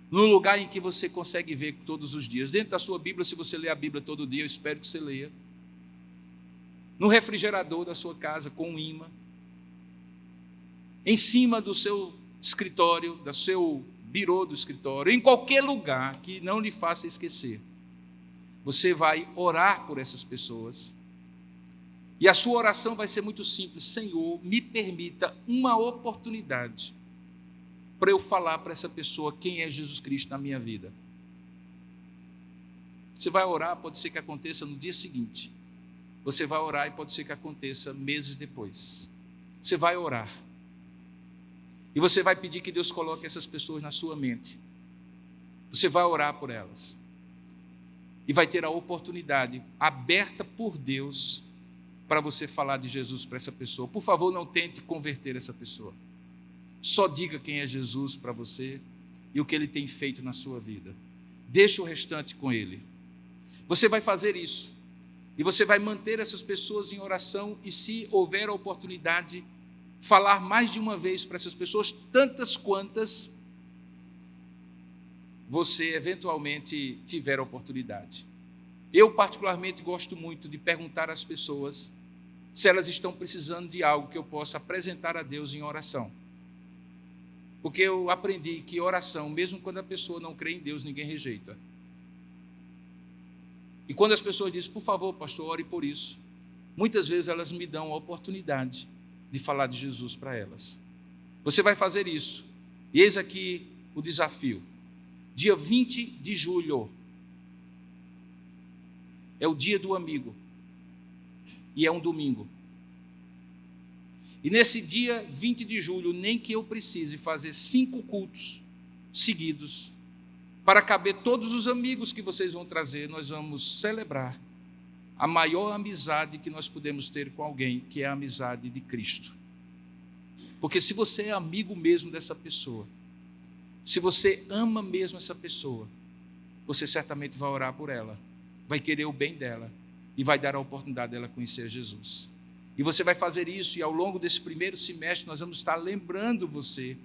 no lugar em que você consegue ver todos os dias. Dentro da sua Bíblia, se você lê a Bíblia todo dia, eu espero que você leia. No refrigerador da sua casa, com um imã. Em cima do seu escritório, do seu birô do escritório, em qualquer lugar que não lhe faça esquecer. Você vai orar por essas pessoas. E a sua oração vai ser muito simples. Senhor, me permita uma oportunidade para eu falar para essa pessoa quem é Jesus Cristo na minha vida. Você vai orar, pode ser que aconteça no dia seguinte. Você vai orar e pode ser que aconteça meses depois. Você vai orar. E você vai pedir que Deus coloque essas pessoas na sua mente. Você vai orar por elas. E vai ter a oportunidade aberta por Deus para você falar de Jesus para essa pessoa. Por favor, não tente converter essa pessoa. Só diga quem é Jesus para você e o que Ele tem feito na sua vida. Deixe o restante com Ele. Você vai fazer isso. E você vai manter essas pessoas em oração e, se houver a oportunidade, falar mais de uma vez para essas pessoas, tantas quantas você eventualmente tiver a oportunidade. Eu, particularmente, gosto muito de perguntar às pessoas se elas estão precisando de algo que eu possa apresentar a Deus em oração. Porque eu aprendi que oração, mesmo quando a pessoa não crê em Deus, ninguém rejeita. E quando as pessoas dizem, por favor, pastor, ore por isso, muitas vezes elas me dão a oportunidade de falar de Jesus para elas. Você vai fazer isso. E eis aqui o desafio. Dia 20 de julho é o dia do amigo. E é um domingo. E nesse dia 20 de julho, nem que eu precise fazer 5 cultos seguidos, para caber todos os amigos que vocês vão trazer, nós vamos celebrar a maior amizade que nós podemos ter com alguém, que é a amizade de Cristo. Porque se você é amigo mesmo dessa pessoa, se você ama mesmo essa pessoa, você certamente vai orar por ela, vai querer o bem dela e vai dar a oportunidade dela conhecer Jesus. E você vai fazer isso, e ao longo desse primeiro semestre nós vamos estar lembrando você,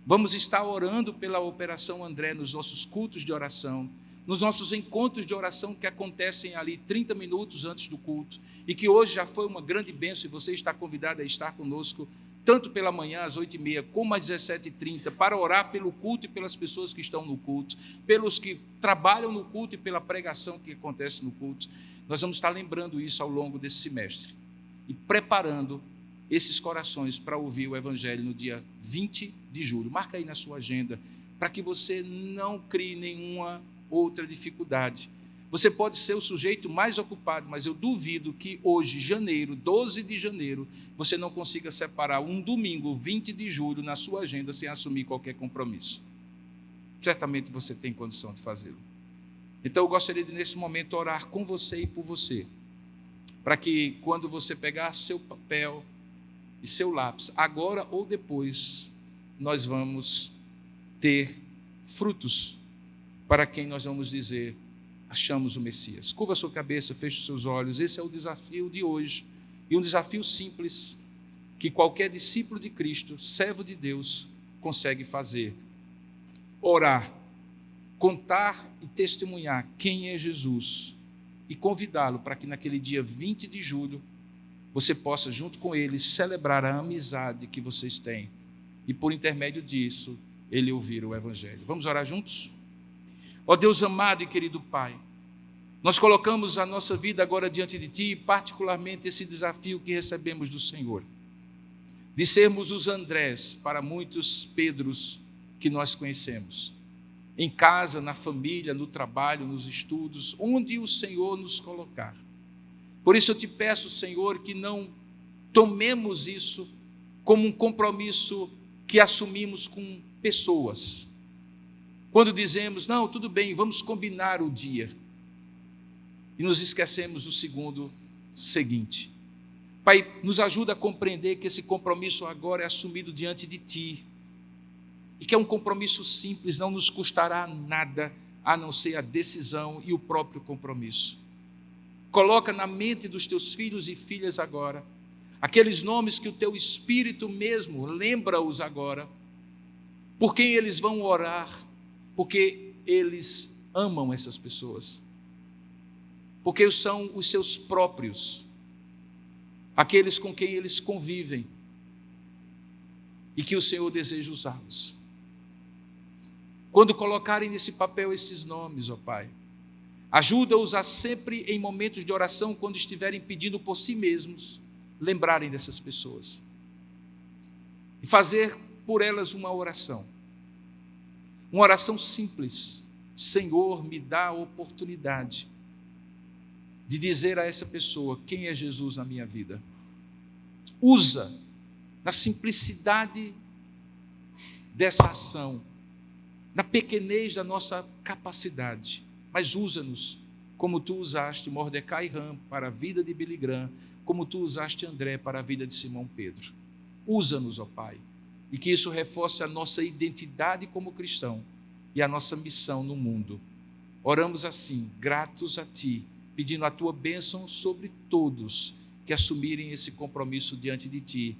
vamos estar orando pela Operação André nos nossos cultos de oração, nos nossos encontros de oração que acontecem ali 30 minutos antes do culto, e que hoje já foi uma grande bênção, e você está convidado a estar conosco, tanto pela manhã às 8h30, como às 17h30, para orar pelo culto e pelas pessoas que estão no culto, pelos que trabalham no culto e pela pregação que acontece no culto. Nós vamos estar lembrando isso ao longo desse semestre e preparando esses corações para ouvir o Evangelho no dia 20 de julho. Marca aí na sua agenda, para que você não crie nenhuma outra dificuldade. Você pode ser o sujeito mais ocupado, mas eu duvido que hoje, janeiro, 12 de janeiro, você não consiga separar um domingo, 20 de julho, na sua agenda sem assumir qualquer compromisso. Certamente você tem condição de fazê-lo. Então eu gostaria de, nesse momento, orar com você e por você, para que quando você pegar seu papel e seu lápis, agora ou depois, nós vamos ter frutos para quem nós vamos dizer, achamos o Messias. Curva a sua cabeça, feche os seus olhos. Esse é o desafio de hoje, e um desafio simples, que qualquer discípulo de Cristo, servo de Deus, consegue fazer. Orar, contar e testemunhar quem é Jesus, e convidá-lo para que naquele dia 20 de julho, você possa, junto com ele, celebrar a amizade que vocês têm. E por intermédio disso, ele ouvir o Evangelho. Vamos orar juntos? Ó Deus amado e querido Pai, nós colocamos a nossa vida agora diante de Ti, e particularmente esse desafio que recebemos do Senhor, de sermos os Andrés para muitos Pedros que nós conhecemos, em casa, na família, no trabalho, nos estudos, onde o Senhor nos colocar. Por isso eu te peço, Senhor, que não tomemos isso como um compromisso que assumimos com pessoas. Quando dizemos, não, tudo bem, vamos combinar o dia, e nos esquecemos do segundo seguinte. Pai, nos ajuda a compreender que esse compromisso agora é assumido diante de Ti, e que é um compromisso simples, não nos custará nada, a não ser a decisão e o próprio compromisso. Coloca na mente dos Teus filhos e filhas agora, aqueles nomes que o Teu Espírito mesmo, lembra-os agora, por quem eles vão orar, porque eles amam essas pessoas, porque são os seus próprios, aqueles com quem eles convivem, e que o Senhor deseja usá-los. Quando colocarem nesse papel esses nomes, ó Pai, ajuda-os a sempre, em momentos de oração, quando estiverem pedindo por si mesmos, lembrarem dessas pessoas e fazer por elas uma oração simples. Senhor, me dá a oportunidade de dizer a essa pessoa quem é Jesus na minha vida. Usa, na simplicidade dessa ação, na pequenez da nossa capacidade, mas usa-nos como Tu usaste Mordecai e Ram para a vida de Billy Graham, como Tu usaste André para a vida de Simão Pedro. Usa-nos, ó Pai, e que isso reforce a nossa identidade como cristão e a nossa missão no mundo. Oramos assim, gratos a Ti, pedindo a Tua bênção sobre todos que assumirem esse compromisso diante de Ti,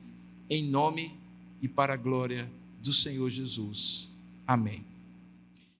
em nome e para a glória do Senhor Jesus. Amém.